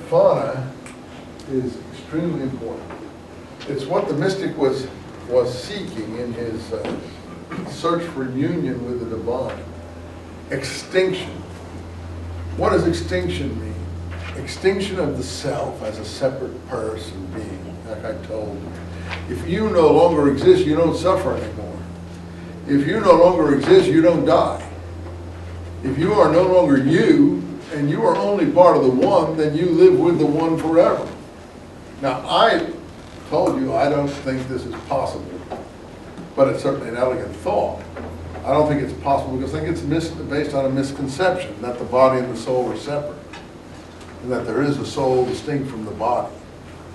fauna is extremely important. It's what the mystic was seeking in his search for union with the divine. Extinction. What does extinction mean? Extinction of the self as a separate person being, like I told you. If you no longer exist, you don't suffer anymore. If you no longer exist, you don't die. If you are no longer you, and you are only part of the one, then you live with the one forever. Now, I told you I don't think this is possible, but it's certainly an elegant thought. I don't think it's possible because I think it's based on a misconception that the body and the soul are separate, and that there is a soul distinct from the body.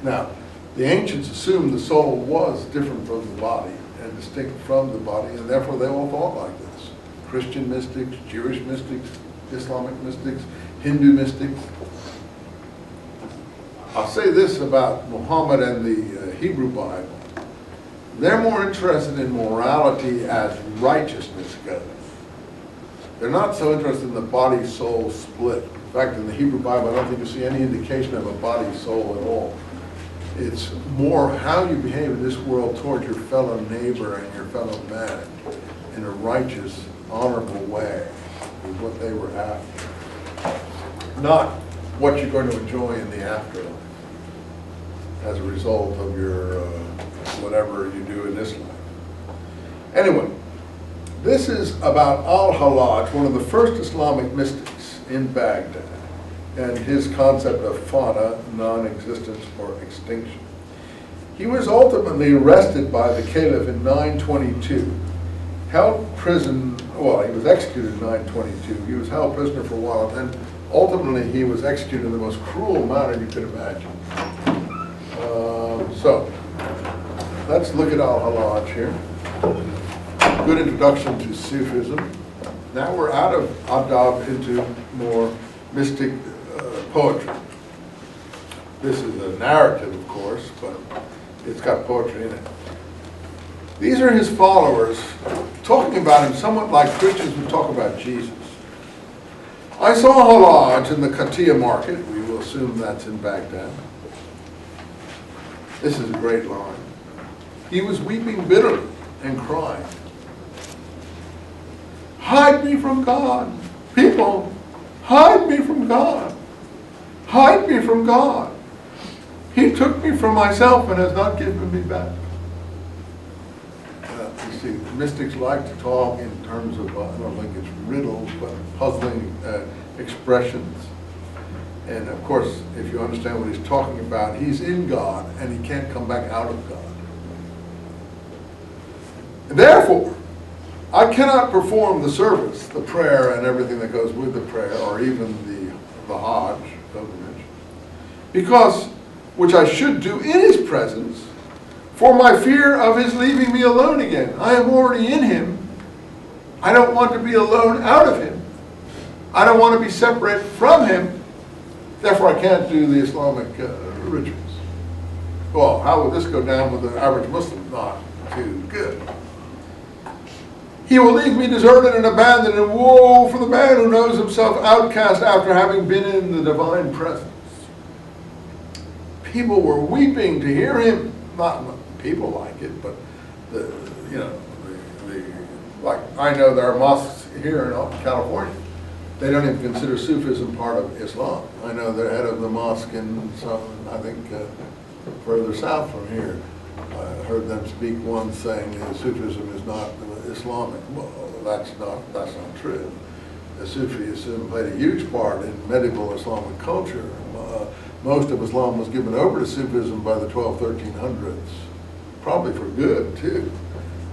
Now, the ancients assumed the soul was different from the body and distinct from the body, and therefore they all thought like this. Christian mystics, Jewish mystics, Islamic mystics, Hindu mystics. I'll say this about Muhammad and the Hebrew Bible. They're more interested in morality as righteousness goes. They're not so interested in the body-soul split. In fact, in the Hebrew Bible, I don't think you see any indication of a body-soul at all. It's more how you behave in this world toward your fellow neighbor and your fellow man in a righteous, honorable way is what they were after. Not what you're going to enjoy in the afterlife as a result of your whatever you do in this life. Anyway, this is about Al-Hallaj, one of the first Islamic mystics in Baghdad, and his concept of fauna, non-existence, or extinction. He was ultimately arrested by the Caliph in 922, held prison, well, he was executed in 922. He was held prisoner for a while, and then ultimately he was executed in the most cruel manner you could imagine. So, let's look at Al-Hallaj here. Good introduction to Sufism. Now we're out of adab into more mystic poetry. This is a narrative, of course, but it's got poetry in it. These are his followers talking about him somewhat like Christians who talk about Jesus. I saw Hallaj in the Qatiya market. We will assume that's in Baghdad. This is a great line. He was weeping bitterly and crying. Hide me from God. People, hide me from God. Hide me from God. He took me from myself and has not given me back. You see, mystics like to talk in terms of, I don't think it's riddles, but puzzling expressions. And of course, if you understand what he's talking about, he's in God and he can't come back out of God. Therefore, I cannot perform the service, the prayer and everything that goes with the prayer, or even the Hajj, pilgrimage, because, which I should do in his presence, for my fear of his leaving me alone again. I am already in him. I don't want to be alone out of him. I don't want to be separate from him. Therefore, I can't do the Islamic rituals. Well, how would this go down with the average Muslim? Not too good. He will leave me deserted and abandoned, and woe for the man who knows himself outcast after having been in the divine presence. People were weeping to hear him. Not people like it, but like I know there are mosques here in California. They don't even consider Sufism part of Islam. I know the head of the mosque in some, I think, further south from here. I heard them speak once saying Sufism is not Islamic. Well, that's not true. The Sufism played a huge part in medieval Islamic culture. Most of Islam was given over to Sufism by the 1300s, probably for good too.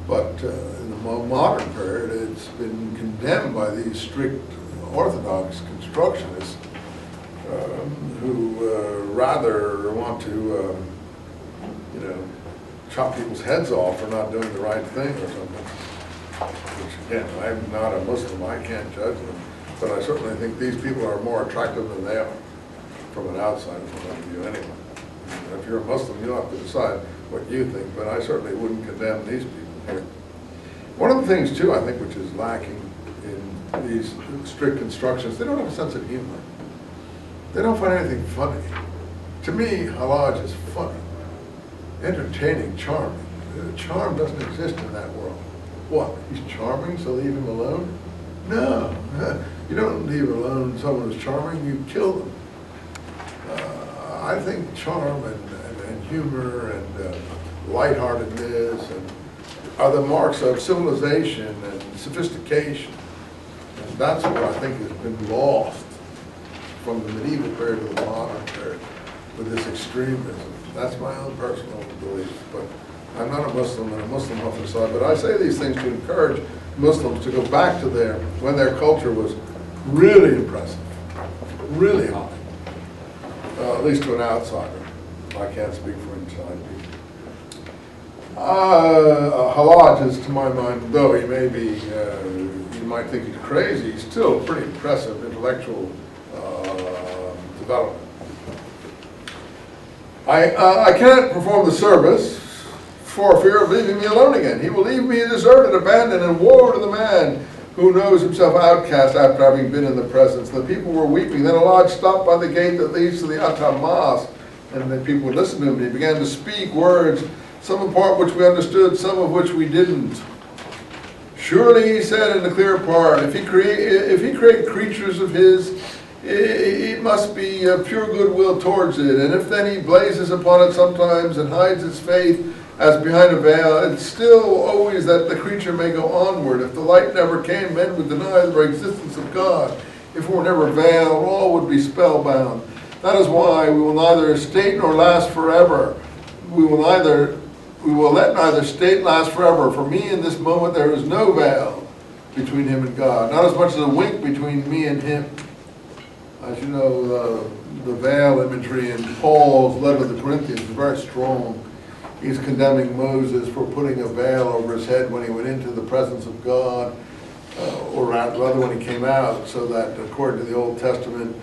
But in the modern period, it's been condemned by these strict Orthodox constructionists who rather want to, chop people's heads off for not doing the right thing or something. Which again, I'm not a Muslim, I can't judge them. But I certainly think these people are more attractive than they are from an outside point of view anyway. If you're a Muslim, you'll have to decide what you think, but I certainly wouldn't condemn these people here. One of the things too, I think, which is lacking in these strict constructions, they don't have a sense of humor. They don't find anything funny. To me, halaj is funny, entertaining, charming. Charm doesn't exist in that world. What, he's charming, so leave him alone? No, you don't leave alone someone who's charming, you kill them. I think charm and humor and lightheartedness are the marks of civilization and sophistication. And that's what I think has been lost from the medieval period to the modern period with this extremism. That's my own personal belief, but I'm not a Muslim and a Muslim officer, but I say these things to encourage Muslims to go back to when their culture was really impressive, really high, at least to an outsider. I can't speak for inside people. Halaj is, to my mind, though he may be, you might think he's crazy, he's still pretty impressive intellectual development. I cannot perform the service for fear of leaving me alone again. He will leave me deserted, abandoned, and woe to the man who knows himself outcast after having been in the presence. The people were weeping. Then Halaj stopped by the gate that leads to the Atam Mosque, and the people would listen to him. He began to speak words, some in part which we understood, some of which we didn't. Surely, he said in the clear part, if he create creatures of his, it must be pure goodwill towards it. And if then he blazes upon it sometimes and hides its faith as behind a veil, it's still always that the creature may go onward. If the light never came, men would deny the very existence of God. If it were never veiled, all would be spellbound. That is why we will neither state nor last forever. We will let neither state last forever. For me in this moment there is no veil between him and God, not as much as a wink between me and him. As you know, the veil imagery in Paul's letter to the Corinthians is very strong. He's condemning Moses for putting a veil over his head when he went into the presence of God, or rather when he came out, so that according to the Old Testament,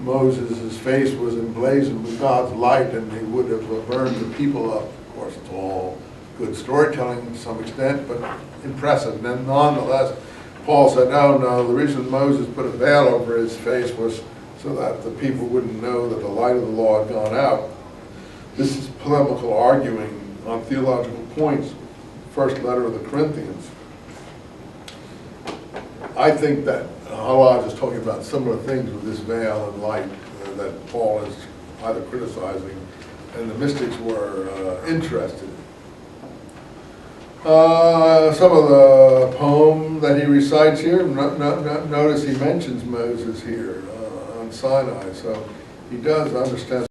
Moses' face was emblazoned with God's light and he would have burned the people up. Of course, it's all good storytelling to some extent, but impressive. And nonetheless, Paul said, no, the reason Moses put a veil over his face was so that the people wouldn't know that the light of the law had gone out. This is polemical arguing on theological points. First letter of the Corinthians. I think that Halaj is talking about similar things with this veil and light that Paul is either criticizing and the mystics were interested in. Some of the poem that he recites here, notice he mentions Moses here on Sinai, so he does understand